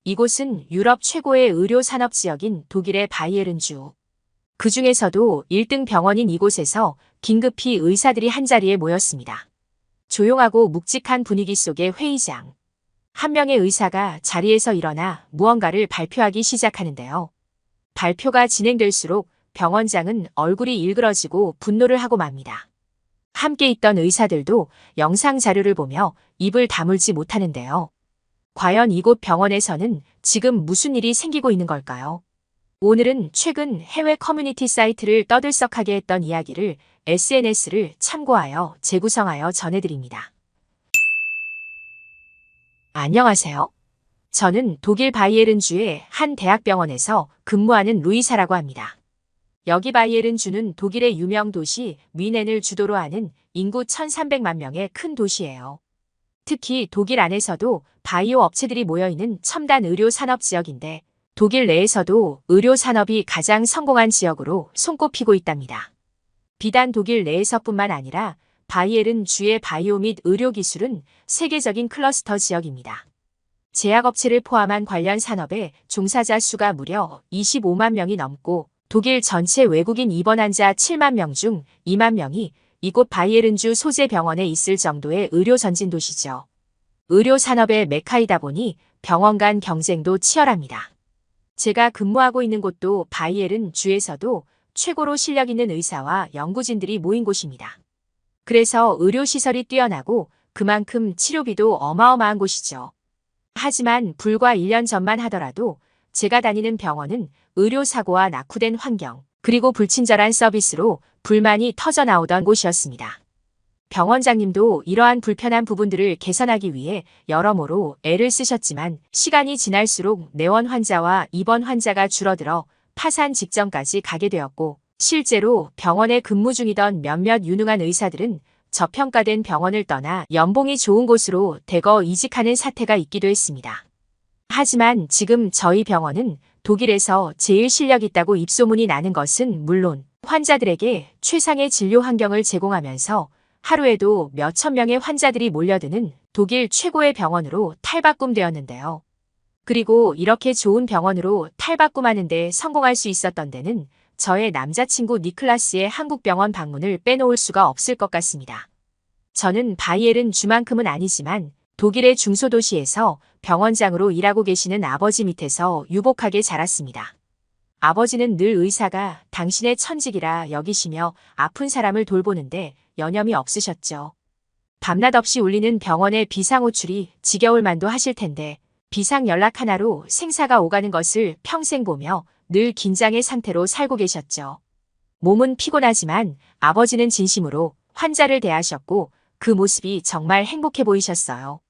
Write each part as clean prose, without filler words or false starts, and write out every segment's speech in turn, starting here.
이곳은 유럽 최고의 의료 산업 지역인 독일의 바이에른주. 그 중에서도 1등 병원인 이곳에서 긴급히 의사들이 한자리에 모였습니다. 조용하고 묵직한 분위기 속의 회의장. 한 명의 의사가 자리에서 일어나 무언가를 발표하기 시작하는데요. 발표가 진행될수록 병원장은 얼굴이 일그러지고 분노를 하고 맙니다. 함께 있던 의사들도 영상 자료를 보며 입을 다물지 못하는데요. 과연 이곳 병원에서는 지금 무슨 일이 생기고 있는 걸까요? 오늘은 최근 해외 커뮤니티 사이트를 떠들썩하게 했던 이야기를 SNS를 참고하여 재구성하여 전해드립니다. 안녕하세요. 저는 독일 바이에른주의 한 대학병원에서 근무하는 루이사라고 합니다. 여기 바이에른주는 독일의 유명 도시 뮌헨을 주도로 하는 인구 1300만 명의 큰 도시예요. 특히 독일 안에서도 바이오 업체들이 모여있는 첨단 의료 산업 지역인데 독일 내에서도 의료 산업이 가장 성공한 지역으로 손꼽히고 있답니다. 비단 독일 내에서뿐만 아니라 바이에른주의 바이오 및 의료 기술은 세계적인 클러스터 지역입니다. 제약업체를 포함한 관련 산업의 종사자 수가 무려 25만 명이 넘고 독일 전체 외국인 입원 환자 7만 명 중 2만 명이 이곳 바이에른주 소재 병원에 있을 정도의 의료 전진 도시죠. 의료 산업의 메카이다 보니 병원 간 경쟁도 치열합니다. 제가 근무하고 있는 곳도 바이에른주에서도 최고로 실력 있는 의사와 연구진들이 모인 곳입니다. 그래서 의료시설이 뛰어나고 그만큼 치료비도 어마어마한 곳이죠. 하지만 불과 1년 전만 하더라도 제가 다니는 병원은 의료사고와 낙후된 환경, 그리고 불친절한 서비스로 불만이 터져나오던 곳이었습니다. 병원장님도 이러한 불편한 부분들을 개선하기 위해 여러모로 애를 쓰셨지만 시간이 지날수록 내원 환자와 입원 환자가 줄어들어 파산 직전까지 가게 되었고 실제로 병원에 근무 중이던 몇몇 유능한 의사들은 저평가된 병원을 떠나 연봉이 좋은 곳으로 대거 이직하는 사태가 있기도 했습니다. 하지만 지금 저희 병원은 독일에서 제일 실력 있다고 입소문이 나는 것은 물론 환자들에게 최상의 진료 환경을 제공하면서 하루에도 몇천 명의 환자들이 몰려드는 독일 최고의 병원으로 탈바꿈되었는데요. 그리고 이렇게 좋은 병원으로 탈바꿈하는 데 성공할 수 있었던 데는 저의 남자친구 니클라스의 한국 병원 방문을 빼놓을 수가 없을 것 같습니다. 저는 바이에른주만큼은 아니지만 독일의 중소도시에서 병원장으로 일하고 계시는 아버지 밑에서 유복하게 자랐습니다. 아버지는 늘 의사가 당신의 천직이라 여기시며 아픈 사람을 돌보는데 여념이 없으셨죠. 밤낮 없이 울리는 병원의 비상호출이 지겨울 만도 하실 텐데 비상 연락 하나로 생사가 오가는 것을 평생 보며 늘 긴장의 상태로 살고 계셨죠. 몸은 피곤하지만 아버지는 진심으로 환자를 대하셨고 그 모습이 정말 행복해 보이셨어요.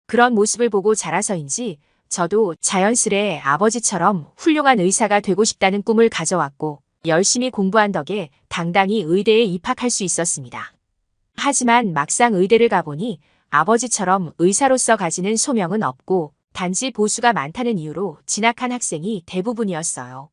그런 모습을 보고 자라서인지 저도 자연스레 아버지처럼 훌륭한 의사가 되고 싶다는 꿈을 가져왔고 열심히 공부한 덕에 당당히 의대에 입학할 수 있었습니다. 하지만 막상 의대를 가보니 아버지처럼 의사로서 가지는 소명은 없고 단지 보수가 많다는 이유로 진학한 학생이 대부분이었어요.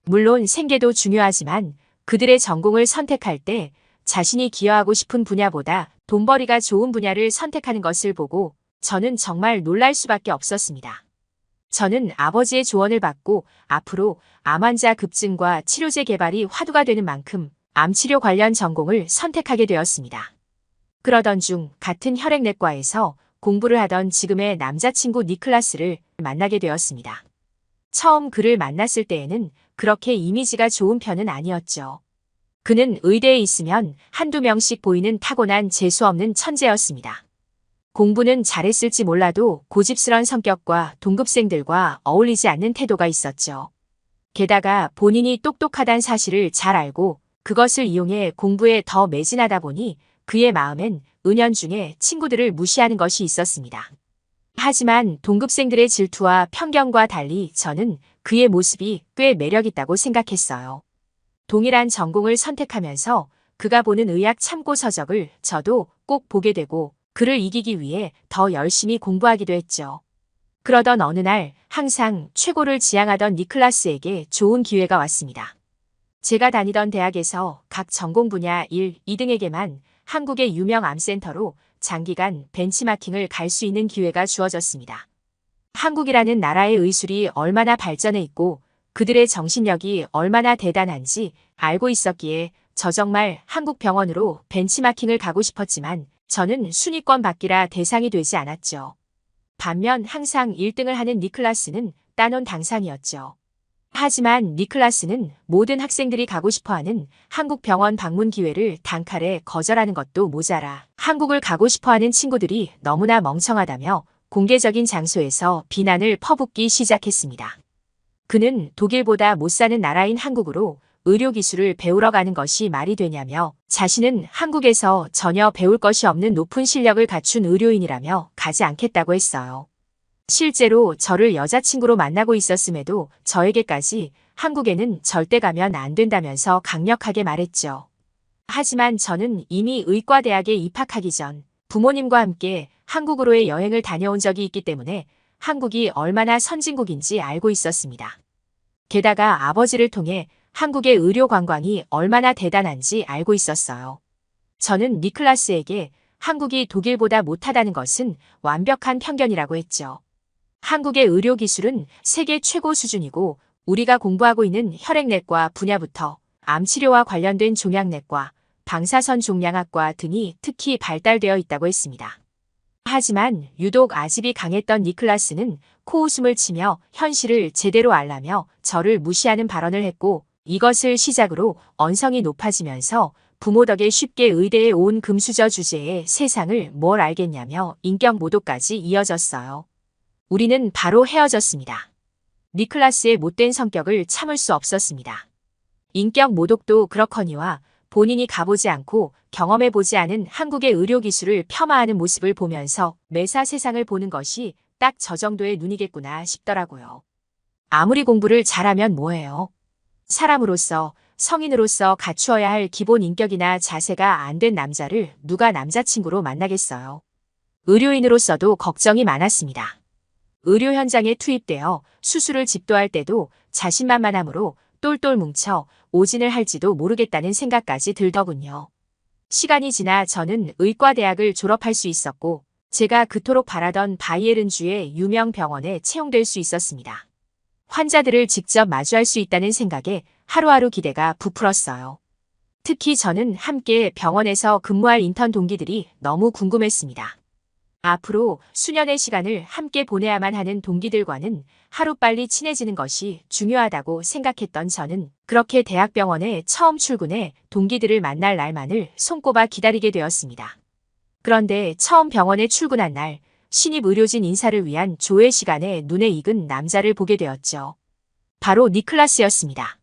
물론 생계도 중요하지만 그들의 전공을 선택할 때 자신이 기여하고 싶은 분야보다 돈벌이가 좋은 분야를 선택하는 것을 보고 저는 정말 놀랄 수밖에 없었습니다. 저는 아버지의 조언을 받고 앞으로 암 환자 급증과 치료제 개발이 화두가 되는 만큼 암치료 관련 전공을 선택하게 되었습니다. 그러던 중 같은 혈액내과에서 공부를 하던 지금의 남자친구 니클라스를 만나게 되었습니다. 처음 그를 만났을 때에는 그렇게 이미지가 좋은 편은 아니었죠. 그는 의대에 있으면 한두 명씩 보이는 타고난 재수없는 천재였습니다. 공부는 잘했을지 몰라도 고집스런 성격과 동급생들과 어울리지 않는 태도가 있었죠. 게다가 본인이 똑똑하다는 사실을 잘 알고 그것을 이용해 공부에 더 매진하다 보니 그의 마음엔 은연중에 친구들을 무시하는 것이 있었습니다. 하지만 동급생들의 질투와 편견과 달리 저는 그의 모습이 꽤 매력있다고 생각했어요. 동일한 전공을 선택하면서 그가 보는 의학 참고 서적을 저도 꼭 보게 되고 그를 이기기 위해 더 열심히 공부하기도 했죠. 그러던 어느 날 항상 최고를 지향하던 니클라스에게 좋은 기회가 왔습니다. 제가 다니던 대학에서 각 전공 분야 1, 2등에게만 한국의 유명 암센터로 장기간 벤치마킹을 갈 수 있는 기회가 주어졌습니다. 한국이라는 나라의 의술이 얼마나 발전해 있고 그들의 정신력이 얼마나 대단한지 알고 있었기에 저 정말 한국 병원으로 벤치마킹을 가고 싶었지만 저는 순위권 받기라 대상이 되지 않았죠. 반면 항상 1등을 하는 니클라스는 따놓은 당상이었죠. 하지만 니클라스는 모든 학생들이 가고 싶어하는 한국 병원 방문 기회를 단칼에 거절하는 것도 모자라 한국을 가고 싶어하는 친구들이 너무나 멍청하다며 공개적인 장소에서 비난을 퍼붓기 시작했습니다. 그는 독일보다 못 사는 나라인 한국으로 의료기술을 배우러 가는 것이 말이 되냐며 자신은 한국에서 전혀 배울 것이 없는 높은 실력을 갖춘 의료인이라며 가지 않겠다고 했어요. 실제로 저를 여자친구로 만나고 있었음에도 저에게까지 한국에는 절대 가면 안 된다면서 강력하게 말했죠. 하지만 저는 이미 의과대학에 입학하기 전 부모님과 함께 한국으로의 여행을 다녀온 적이 있기 때문에 한국이 얼마나 선진국인지 알고 있었습니다. 게다가 아버지를 통해 한국의 의료 관광이 얼마나 대단한지 알고 있었어요. 저는 니클라스에게 한국이 독일보다 못하다는 것은 완벽한 편견이라고 했죠. 한국의 의료 기술은 세계 최고 수준이고 우리가 공부하고 있는 혈액내과 분야부터 암치료와 관련된 종양내과, 방사선 종양학과 등이 특히 발달되어 있다고 했습니다. 하지만 유독 아집이 강했던 니클라스는 코웃음을 치며 현실을 제대로 알라며 저를 무시하는 발언을 했고 이것을 시작으로 언성이 높아지면서 부모 덕에 쉽게 의대에 온 금수저 주제에 세상을 뭘 알겠냐며 인격 모독까지 이어졌어요. 우리는 바로 헤어졌습니다. 니클라스의 못된 성격을 참을 수 없었습니다. 인격 모독도 그렇거니와 본인이 가보지 않고 경험해보지 않은 한국의 의료기술을 폄하하는 모습을 보면서 매사 세상을 보는 것이 딱 저 정도의 눈이겠구나 싶더라고요. 아무리 공부를 잘하면 뭐해요. 사람으로서, 성인으로서 갖추어야 할 기본 인격이나 자세가 안 된 남자를 누가 남자친구로 만나겠어요. 의료인으로서도 걱정이 많았습니다. 의료 현장에 투입되어 수술을 집도할 때도 자신만만함으로 똘똘 뭉쳐 오진을 할지도 모르겠다는 생각까지 들더군요. 시간이 지나 저는 의과대학을 졸업할 수 있었고 제가 그토록 바라던 바이에른주의 유명 병원에 채용될 수 있었습니다. 환자들을 직접 마주할 수 있다는 생각에 하루하루 기대가 부풀었어요. 특히 저는 함께 병원에서 근무할 인턴 동기들이 너무 궁금했습니다. 앞으로 수년의 시간을 함께 보내야만 하는 동기들과는 하루빨리 친해지는 것이 중요하다고 생각했던 저는 그렇게 대학병원에 처음 출근해 동기들을 만날 날만을 손꼽아 기다리게 되었습니다. 그런데 처음 병원에 출근한 날 신입 의료진 인사를 위한 조회 시간에 눈에 익은 남자를 보게 되었죠. 바로 니클라스였습니다.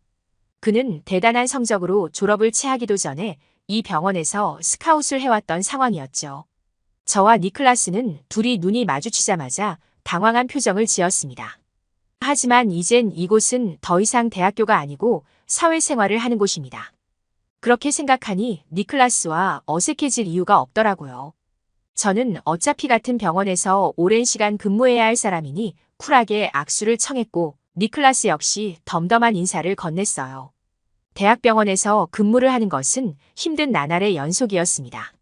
그는 대단한 성적으로 졸업을 채하기도 전에 이 병원에서 스카웃을 해왔던 상황이었죠. 저와 니클라스는 둘이 눈이 마주치자마자 당황한 표정을 지었습니다. 하지만 이젠 이곳은 더 이상 대학교가 아니고 사회생활을 하는 곳입니다. 그렇게 생각하니 니클라스와 어색해질 이유가 없더라고요. 저는 어차피 같은 병원에서 오랜 시간 근무해야 할 사람이니 쿨하게 악수를 청했고 니클라스 역시 덤덤한 인사를 건넸어요. 대학병원에서 근무를 하는 것은 힘든 나날의 연속이었습니다.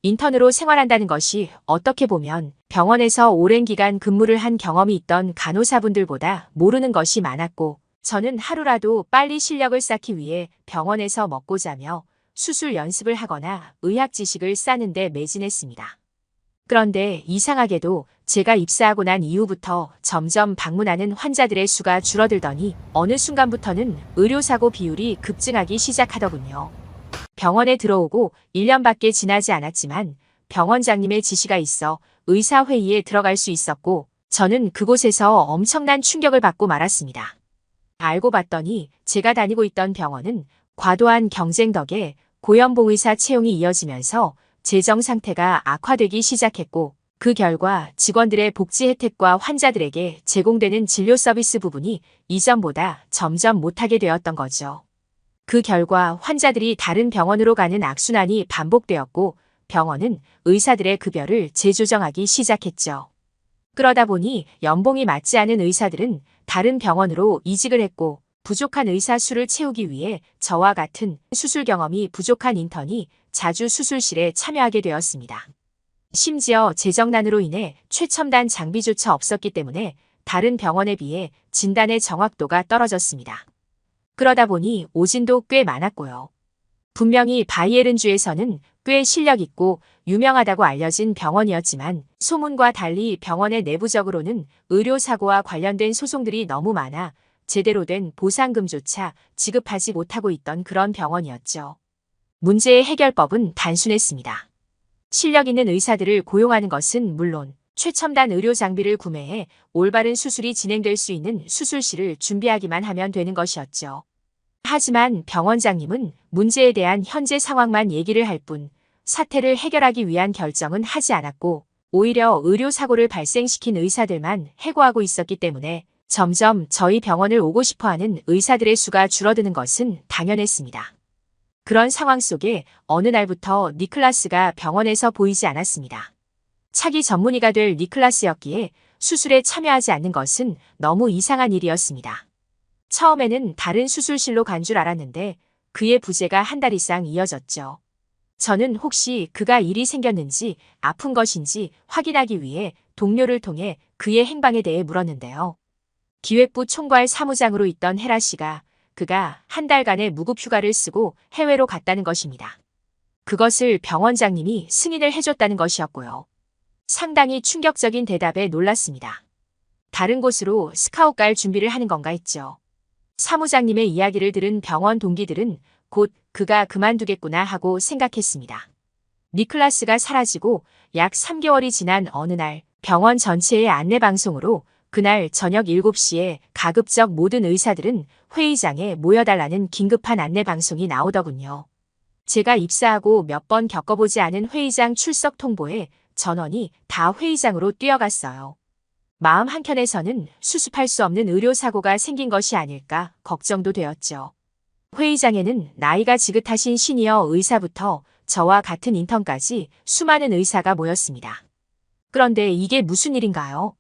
인턴으로 생활한다는 것이 어떻게 보면 병원에서 오랜 기간 근무를 한 경험이 있던 간호사분들보다 모르는 것이 많았고 저는 하루라도 빨리 실력을 쌓기 위해 병원에서 먹고 자며 수술 연습을 하거나 의학 지식을 쌓는 데 매진했습니다. 그런데 이상하게도 제가 입사하고 난 이후부터 점점 방문하는 환자들의 수가 줄어들더니 어느 순간부터는 의료사고 비율이 급증하기 시작하더군요. 병원에 들어오고 1년밖에 지나지 않았지만 병원장님의 지시가 있어 의사회의에 들어갈 수 있었고 저는 그곳에서 엄청난 충격을 받고 말았습니다. 알고 봤더니 제가 다니고 있던 병원은 과도한 경쟁 덕에 고연봉 의사 채용이 이어지면서 재정 상태가 악화되기 시작했고 그 결과 직원들의 복지 혜택과 환자들에게 제공되는 진료 서비스 부분이 이전보다 점점 못하게 되었던 거죠. 그 결과 환자들이 다른 병원으로 가는 악순환이 반복되었고 병원은 의사들의 급여를 재조정하기 시작했죠. 그러다 보니 연봉이 맞지 않은 의사들은 다른 병원으로 이직을 했고 부족한 의사 수를 채우기 위해 저와 같은 수술 경험이 부족한 인턴이 자주 수술실에 참여하게 되었습니다. 심지어 재정난으로 인해 최첨단 장비조차 없었기 때문에 다른 병원에 비해 진단의 정확도가 떨어졌습니다. 그러다 보니 오진도 꽤 많았고요. 분명히 바이에른주에서는 꽤 실력 있고 유명하다고 알려진 병원이었지만 소문과 달리 병원의 내부적으로는 의료사고와 관련된 소송들이 너무 많아 제대로 된 보상금조차 지급하지 못하고 있던 그런 병원이었죠. 문제의 해결법은 단순했습니다. 실력 있는 의사들을 고용하는 것은 물론 최첨단 의료 장비를 구매해 올바른 수술이 진행될 수 있는 수술실을 준비하기만 하면 되는 것이었죠. 하지만 병원장님은 문제에 대한 현재 상황만 얘기를 할 뿐 사태를 해결하기 위한 결정은 하지 않았고 오히려 의료사고를 발생시킨 의사들만 해고하고 있었기 때문에 점점 저희 병원을 오고 싶어하는 의사들의 수가 줄어드는 것은 당연했습니다. 그런 상황 속에 어느 날부터 니클라스가 병원에서 보이지 않았습니다. 차기 전문의가 될 니클라스였기에 수술에 참여하지 않는 것은 너무 이상한 일이었습니다. 처음에는 다른 수술실로 간 줄 알았는데 그의 부재가 한 달 이상 이어졌죠. 저는 혹시 그가 일이 생겼는지 아픈 것인지 확인하기 위해 동료를 통해 그의 행방에 대해 물었는데요. 기획부 총괄 사무장으로 있던 헤라 씨가 그가 한 달간의 무급 휴가를 쓰고 해외로 갔다는 것입니다. 그것을 병원장님이 승인을 해줬다는 것이었고요. 상당히 충격적인 대답에 놀랐습니다. 다른 곳으로 스카웃 갈 준비를 하는 건가 했죠. 사무장님의 이야기를 들은 병원 동기들은 곧 그가 그만두겠구나 하고 생각했습니다. 니클라스가 사라지고 약 3개월이 지난 어느 날 병원 전체의 안내방송으로 그날 저녁 7시에 가급적 모든 의사들은 회의장에 모여달라는 긴급한 안내방송이 나오더군요. 제가 입사하고 몇 번 겪어보지 않은 회의장 출석 통보에 전원이 다 회의장으로 뛰어갔어요. 마음 한켠에서는 수습할 수 없는 의료사고가 생긴 것이 아닐까 걱정도 되었죠. 회의장에는 나이가 지긋하신 시니어 의사부터 저와 같은 인턴까지 수많은 의사가 모였습니다. 그런데 이게 무슨 일인가요?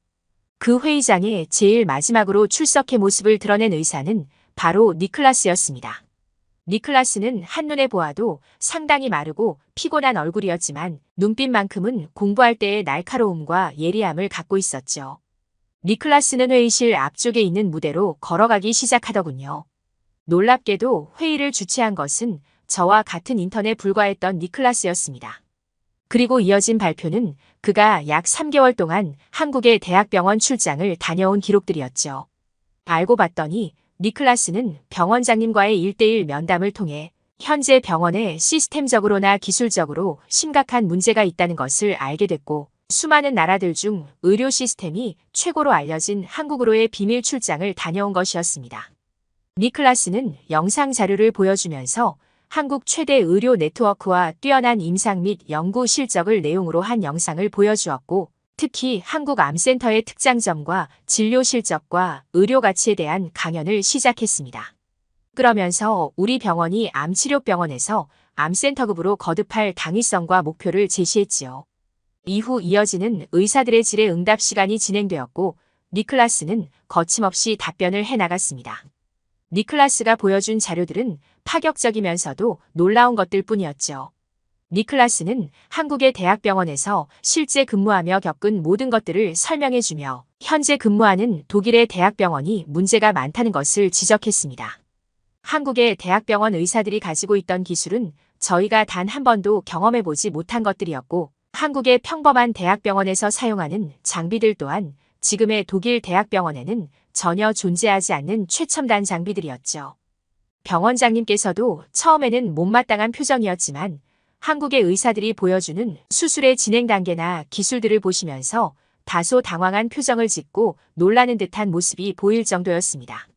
그 회의장에 제일 마지막으로 출석해 모습을 드러낸 의사는 바로 니클라스였습니다. 니클라스는 한눈에 보아도 상당히 마르고 피곤한 얼굴이었지만 눈빛만큼은 공부할 때의 날카로움과 예리함을 갖고 있었죠. 니클라스는 회의실 앞쪽에 있는 무대로 걸어가기 시작하더군요. 놀랍게도 회의를 주최한 것은 저와 같은 인턴에 불과했던 니클라스였습니다. 그리고 이어진 발표는 그가 약 3개월 동안 한국의 대학병원 출장을 다녀온 기록들이었죠. 알고 봤더니 니클라스는 병원장님과의 1:1 면담을 통해 현재 병원에 시스템적으로나 기술적으로 심각한 문제가 있다는 것을 알게 됐고 수많은 나라들 중 의료 시스템이 최고로 알려진 한국으로의 비밀 출장을 다녀온 것이었습니다. 니클라스는 영상 자료를 보여주면서 한국 최대 의료 네트워크와 뛰어난 임상 및 연구 실적을 내용으로 한 영상을 보여주었고 특히 한국 암센터의 특장점과 진료 실적과 의료 가치에 대한 강연을 시작했습니다. 그러면서 우리 병원이 암치료병원에서 암센터급으로 거듭할 당위성과 목표를 제시했지요. 이후 이어지는 의사들의 질의 응답 시간이 진행되었고 니클라스는 거침없이 답변을 해나갔습니다. 니클라스가 보여준 자료들은 파격적이면서도 놀라운 것들 뿐이었죠. 니클라스는 한국의 대학병원에서 실제 근무하며 겪은 모든 것들을 설명해주며 현재 근무하는 독일의 대학병원이 문제가 많다는 것을 지적했습니다. 한국의 대학병원 의사들이 가지고 있던 기술은 저희가 단 한 번도 경험해보지 못한 것들이었고 한국의 평범한 대학병원에서 사용하는 장비들 또한 지금의 독일 대학병원에는 전혀 존재하지 않는 최첨단 장비들이었죠. 병원장님께서도 처음에는 못마땅한 표정이었지만 한국의 의사들이 보여주는 수술의 진행 단계나 기술들을 보시면서 다소 당황한 표정을 짓고 놀라는 듯한 모습이 보일 정도였습니다.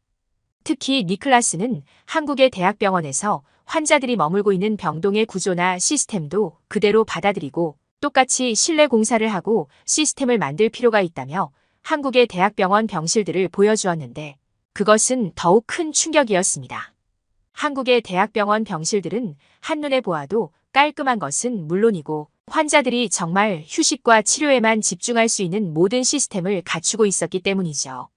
특히 니클라스는 한국의 대학병원에서 환자들이 머물고 있는 병동의 구조나 시스템도 그대로 받아들이고 똑같이 실내 공사를 하고 시스템을 만들 필요가 있다며 한국의 대학병원 병실들을 보여주었는데 그것은 더욱 큰 충격이었습니다. 한국의 대학병원 병실들은 한눈에 보아도 깔끔한 것은 물론이고 환자들이 정말 휴식과 치료에만 집중할 수 있는 모든 시스템을 갖추고 있었기 때문이죠.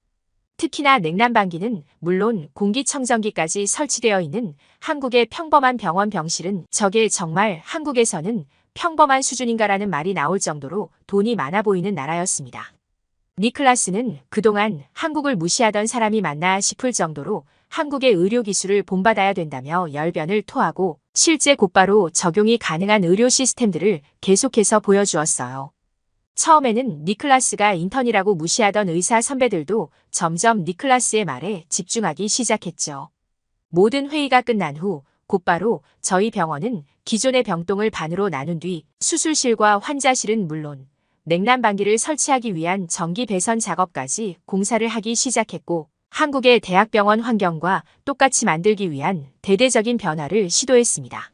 특히나 냉난방기는 물론 공기청정기까지 설치되어 있는 한국의 평범한 병원 병실은 저게 정말 한국에서는 평범한 수준인가라는 말이 나올 정도로 돈이 많아 보이는 나라였습니다. 니클라스는 그동안 한국을 무시하던 사람이 맞나 싶을 정도로 한국의 의료 기술을 본받아야 된다며 열변을 토하고 실제 곧바로 적용이 가능한 의료 시스템들을 계속해서 보여주었어요. 처음에는 니클라스가 인턴이라고 무시하던 의사 선배들도 점점 니클라스의 말에 집중하기 시작했죠. 모든 회의가 끝난 후 곧바로 저희 병원은 기존의 병동을 반으로 나눈 뒤 수술실과 환자실은 물론 냉난방기를 설치하기 위한 전기 배선 작업까지 공사를 하기 시작했고 한국의 대학병원 환경과 똑같이 만들기 위한 대대적인 변화를 시도했습니다.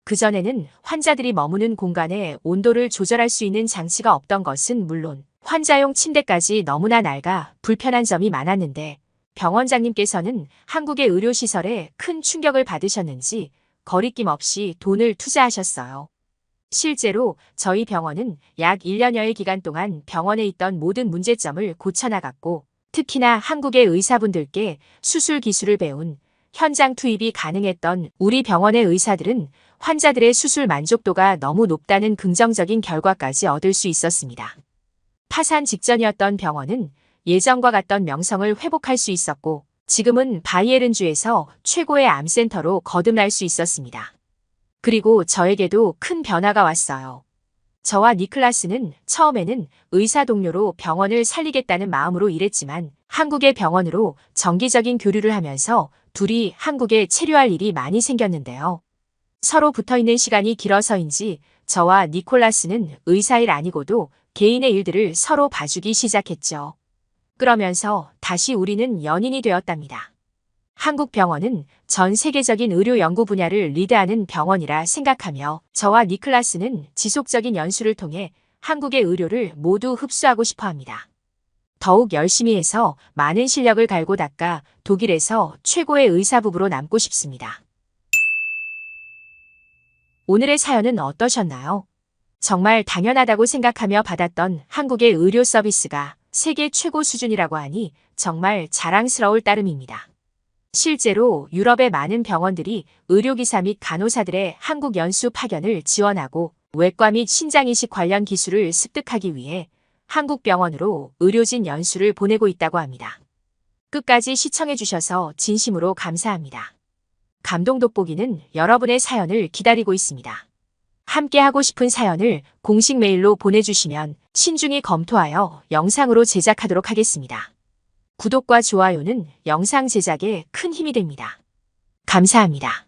그전에는 환자들이 머무는 공간에 온도를 조절할 수 있는 장치가 없던 것은 물론 환자용 침대까지 너무나 낡아 불편한 점이 많았는데 병원장님께서는 한국의 의료시설에 큰 충격을 받으셨는지 거리낌 없이 돈을 투자하셨어요. 실제로 저희 병원은 약 1년여의 기간 동안 병원에 있던 모든 문제점을 고쳐나갔고 특히나 한국의 의사분들께 수술 기술을 배운 현장 투입이 가능했던 우리 병원의 의사들은 환자들의 수술 만족도가 너무 높다는 긍정적인 결과까지 얻을 수 있었습니다. 파산 직전이었던 병원은 예전과 같던 명성을 회복할 수 있었고 지금은 바이에른주에서 최고의 암센터로 거듭날 수 있었습니다. 그리고 저에게도 큰 변화가 왔어요. 저와 니클라스는 처음에는 의사 동료로 병원을 살리겠다는 마음으로 일했지만 한국의 병원으로 정기적인 교류를 하면서 둘이 한국에 체류할 일이 많이 생겼는데요. 서로 붙어있는 시간이 길어서인지 저와 니콜라스는 의사 일 아니고도 개인의 일들을 서로 봐주기 시작했죠. 그러면서 다시 우리는 연인이 되었답니다. 한국 병원은 전 세계적인 의료 연구 분야를 리드하는 병원이라 생각하며 저와 니클라스는 지속적인 연수를 통해 한국의 의료를 모두 흡수하고 싶어 합니다. 더욱 열심히 해서 많은 실력을 갈고 닦아 독일에서 최고의 의사 부부로 남고 싶습니다. 오늘의 사연은 어떠셨나요? 정말 당연하다고 생각하며 받았던 한국의 의료 서비스가 세계 최고 수준이라고 하니 정말 자랑스러울 따름입니다. 실제로 유럽의 많은 병원들이 의료기사 및 간호사들의 한국 연수 파견을 지원하고 외과 및 신장이식 관련 기술을 습득하기 위해 한국 병원으로 의료진 연수를 보내고 있다고 합니다. 끝까지 시청해주셔서 진심으로 감사합니다. 감동 돋보기는 여러분의 사연을 기다리고 있습니다. 함께 하고 싶은 사연을 공식 메일로 보내주시면 신중히 검토하여 영상으로 제작하도록 하겠습니다. 구독과 좋아요는 영상 제작에 큰 힘이 됩니다. 감사합니다.